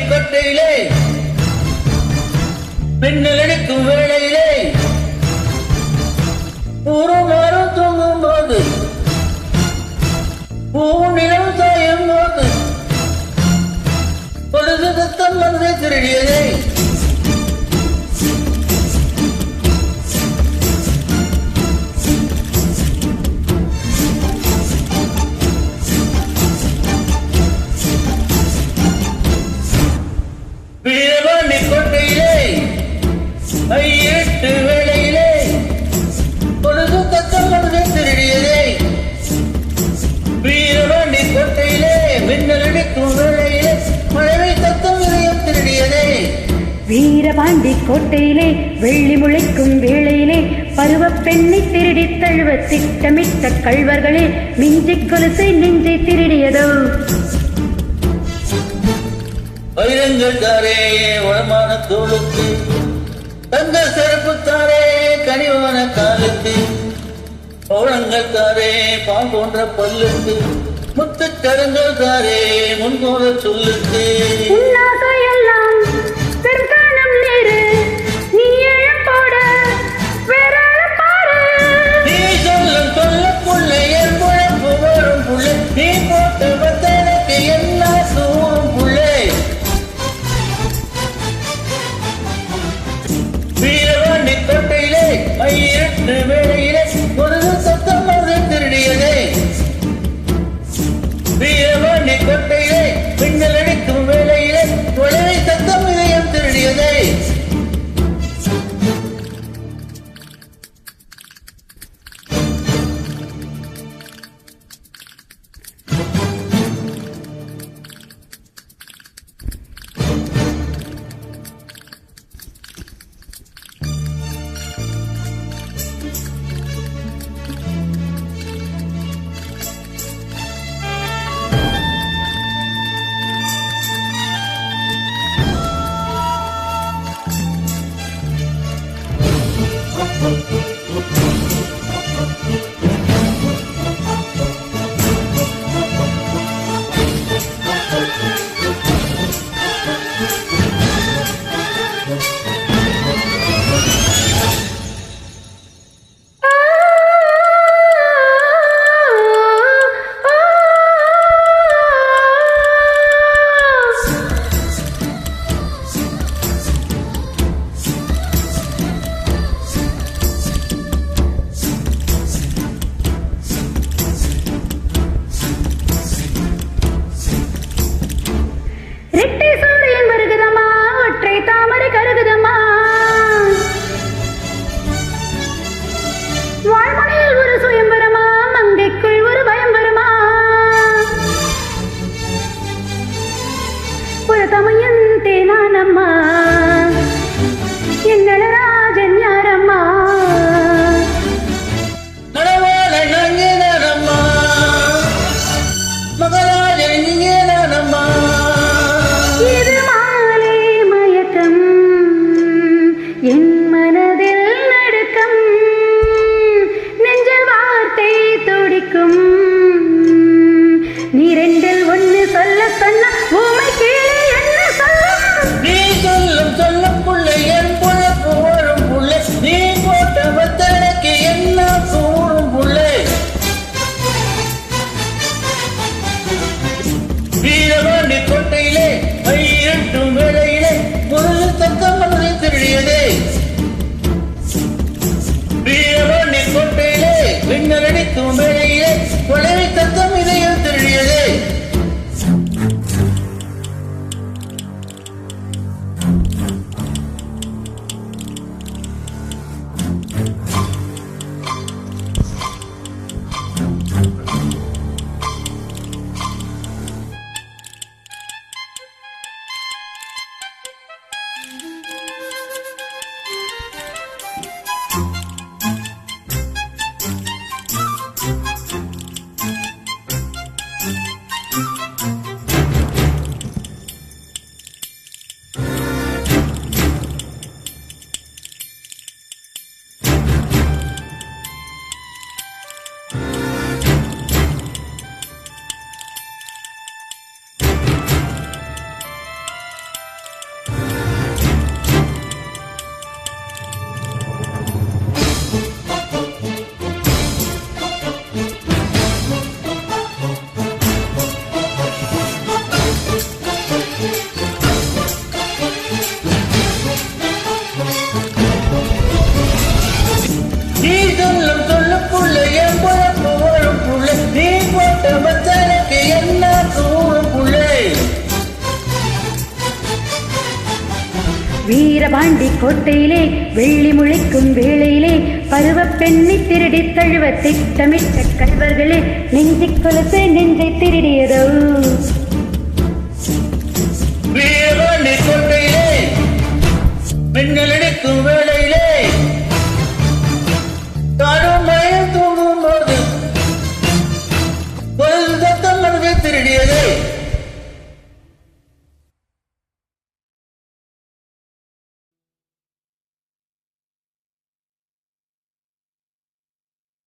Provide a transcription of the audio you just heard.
கொட்டையிலே பின்னல் அடிக்கும் வேளையிலே பூரமாறும் தூங்கும் போது பூநிலம் சாயும் போது பொழுது தத்தம் வந்து திருடியதே வீரபாண்டி கோட்டையிலே ஐயெட்டு வேளையிலே பொழுது தத்தம் வந்து திருடியதே வீரபாண்டி கோட்டையிலே மின்னல் அடிக்கும் வேளையிலே மழை தத்தம் இதயம் திருடியதே வீரபாண்டி கோட்டையிலே வெள்ளி முளைக்கும் வேளையிலே பருவ பெண்ணை திருடி தழுவ திட்டமிட்ட கள்வர்களே மிஞ்சிக் கொலுசை நெஞ்சை திருடியதோ வைரங்கள் தாரே வளமான தோளுக்கு தங்க சிறப்பு தாரே கனிவான காலுக்கு பௌளங்கள் தாரே பால் போன்ற பல்லுக்கு முத்து கருங்கள் தாரே முன்போற சொல்லுக்கு எல்லாம் பெருங்கானம் நேரு நீ இழப்போட வேறாள பாரு நீ சொல்லும் சொல்லுக்குள்ள என் குழம்பு வரும் புள்ளை நீ போட்டு வந்த எனக்கு எல்லா சூறும் புள்ளை வீரபாண்டி கோட்டையிலே ஐயெட்டு வேளையிலே பொழுது சத்தம் வந்து திருடியதே வீரபாண்டி கோட்டையிலே பின்னல் அடிக்கும் வேளையிலே தொலைவை வீரபாண்டி கோட்டையிலே வெள்ளி முளைக்கும் வேளையிலே பருவ பெண்ணை திருடி தழுவ திட்டமிட்ட கல்வர்களே நெஞ்சை கொலுசு நெஞ்சை திருடியதோ. வீரபாண்டி கோட்டையிலே மின்னல் அடிக்கும் வேளையிலே தானும் மயம் தூங்கும் போது ஒரு சத்தம் மனதை திருடியது.